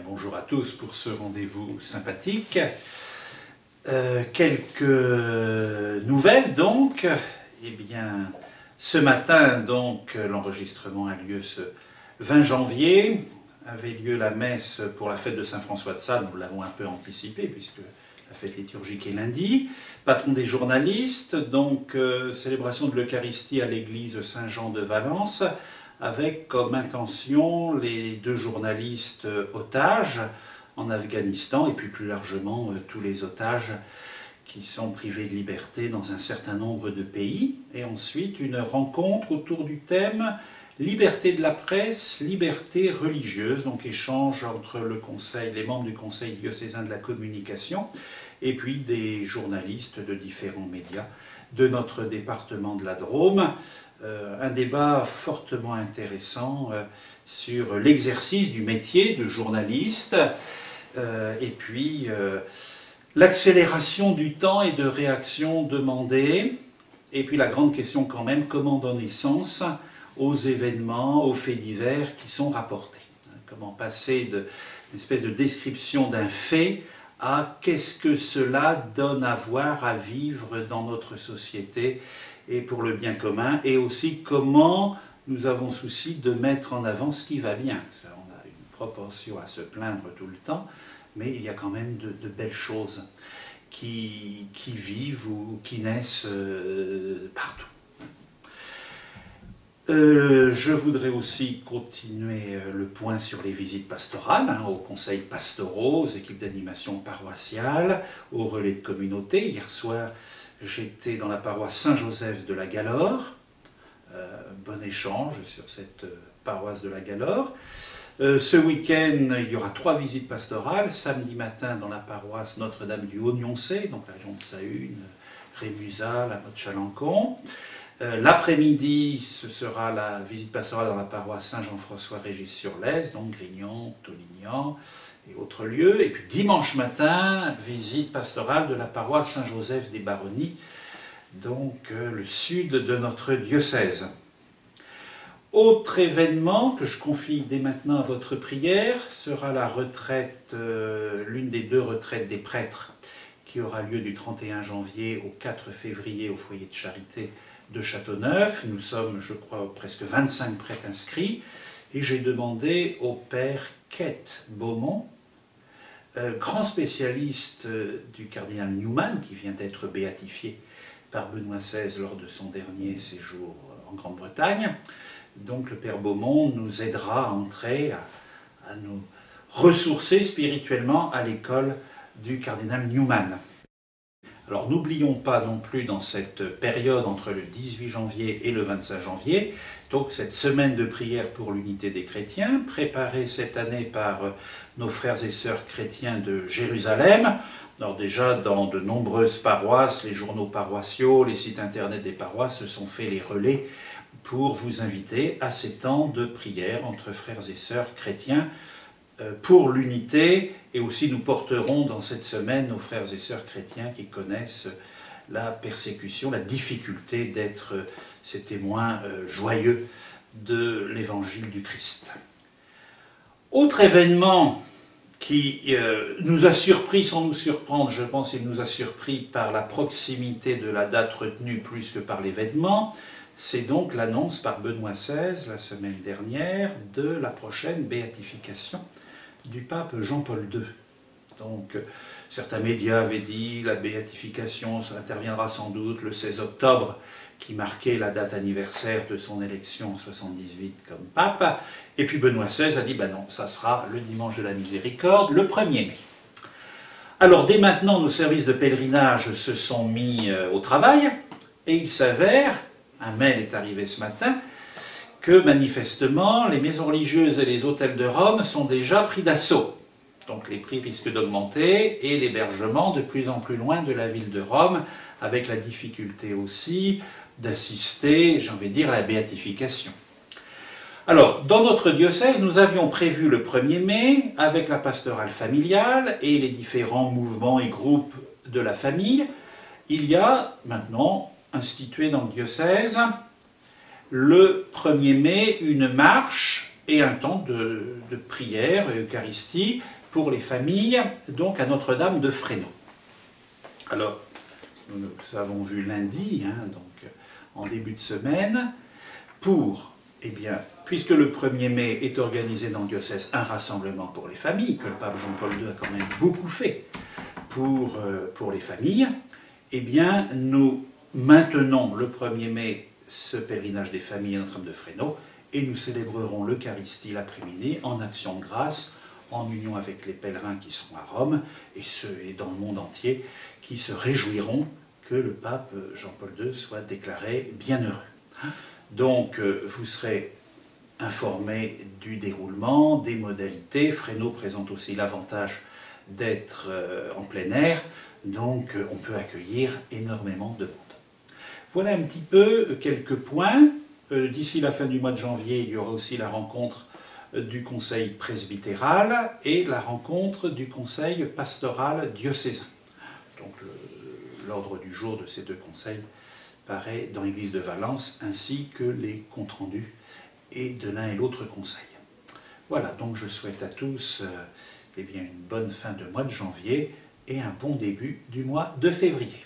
Bonjour à tous pour ce rendez-vous sympathique. Quelques nouvelles donc. Eh bien, ce matin, donc, l'enregistrement a lieu ce 20 janvier. Avait lieu la messe pour la fête de Saint-François de Sales. Nous l'avons un peu anticipé puisque la fête liturgique est lundi. Patron des journalistes, donc célébration de l'Eucharistie à l'église Saint-Jean de Valence, avec comme intention les 2 journalistes otages en Afghanistan et puis plus largement tous les otages qui sont privés de liberté dans un certain nombre de pays. Et ensuite une rencontre autour du thème liberté de la presse, liberté religieuse, donc échange entre le conseil, les membres du Conseil diocésain de la communication et puis des journalistes de différents médias de notre département de la Drôme. Un débat fortement intéressant sur l'exercice du métier de journaliste et puis l'accélération du temps et de réaction demandée, et puis la grande question quand même, comment donner sens aux événements, aux faits divers qui sont rapportés. Comment passer d'une espèce de description d'un fait à qu'est-ce que cela donne à voir, à vivre dans notre société et pour le bien commun, et aussi comment nous avons souci de mettre en avant ce qui va bien. On a une propension à se plaindre tout le temps, mais il y a quand même de belles choses qui vivent ou qui naissent partout. Je voudrais aussi continuer le point sur les visites pastorales, aux conseils pastoraux, aux équipes d'animation paroissiale, aux relais de communauté. Hier soir, j'étais dans la paroisse Saint-Joseph de la Galore. Bon échange sur cette paroisse de la Galore. Ce week-end, il y aura 3 visites pastorales. Samedi matin, dans la paroisse Notre-Dame du Haut-Nioncé, donc la région de Sahune, Rémusat, la Motte-Chalancon. L'après-midi, ce sera la visite pastorale dans la paroisse Saint-Jean-François-Régis-sur-Lez, donc Grignan, Tolignan et autres lieux. Et puis dimanche matin, visite pastorale de la paroisse Saint-Joseph des Baronnies, donc le sud de notre diocèse. Autre événement que je confie dès maintenant à votre prière sera la retraite, l'une des 2 retraites des prêtres qui aura lieu du 31 janvier au 4 février au foyer de charité de Châteauneuf. Nous sommes, je crois, presque 25 prêtres inscrits, et j'ai demandé au père Kate Beaumont, grand spécialiste du cardinal Newman, qui vient d'être béatifié par Benoît XVI lors de son dernier séjour en Grande-Bretagne. Donc le père Beaumont nous aidera à entrer, à nous ressourcer spirituellement à l'école du cardinal Newman. Alors n'oublions pas non plus dans cette période entre le 18 janvier et le 25 janvier, donc cette semaine de prière pour l'unité des chrétiens, préparée cette année par nos frères et sœurs chrétiens de Jérusalem. Alors déjà dans de nombreuses paroisses, les journaux paroissiaux, les sites internet des paroisses se sont fait les relais pour vous inviter à ces temps de prière entre frères et sœurs chrétiens pour l'unité, et aussi nous porterons dans cette semaine nos frères et sœurs chrétiens qui connaissent la persécution, la difficulté d'être ces témoins joyeux de l'évangile du Christ. Autre événement qui nous a surpris sans nous surprendre, je pense qu'il nous a surpris par la proximité de la date retenue plus que par l'événement, c'est donc l'annonce par Benoît XVI la semaine dernière de la prochaine béatification du pape Jean-Paul II. Donc certains médias avaient dit la béatification interviendra sans doute le 16 octobre, qui marquait la date anniversaire de son élection en 78 comme pape. Et puis Benoît XVI a dit ben non, ça sera le dimanche de la Miséricorde, le 1er mai. Alors dès maintenant, nos services de pèlerinage se sont mis au travail, et il s'avère, un mail est arrivé ce matin, que manifestement les maisons religieuses et les hôtels de Rome sont déjà pris d'assaut. Donc les prix risquent d'augmenter et l'hébergement de plus en plus loin de la ville de Rome, avec la difficulté aussi d'assister, j'ai envie de dire, à la béatification. Alors, dans notre diocèse, nous avions prévu le 1er mai, avec la pastorale familiale et les différents mouvements et groupes de la famille, il y a maintenant institué dans le diocèse le 1er mai une marche et un temps de prière, Eucharistie, pour les familles, donc à Notre-Dame de Fresno. Alors, nous avons vu lundi, donc en début de semaine, eh bien, puisque le 1er mai est organisé dans le diocèse un rassemblement pour les familles, que le pape Jean-Paul II a quand même beaucoup fait pour les familles, eh bien, nous maintenons le 1er mai ce pèlerinage des familles à Notre-Dame de Fresno, et nous célébrerons l'Eucharistie l'après-midi en action de grâce, en union avec les pèlerins qui sont à Rome et dans le monde entier, qui se réjouiront que le pape Jean-Paul II soit déclaré bienheureux. Donc vous serez informés du déroulement, des modalités. Fresno présente aussi l'avantage d'être en plein air, donc on peut accueillir énormément de monde. Voilà un petit peu quelques points. D'ici la fin du mois de janvier, il y aura aussi la rencontre du conseil presbytéral et la rencontre du conseil pastoral diocésain. Donc l'ordre du jour de ces deux conseils paraît dans l'église de Valence, ainsi que les comptes rendus et de l'un et l'autre conseil. Voilà, donc je souhaite à tous eh bien, une bonne fin de mois de janvier et un bon début du mois de février.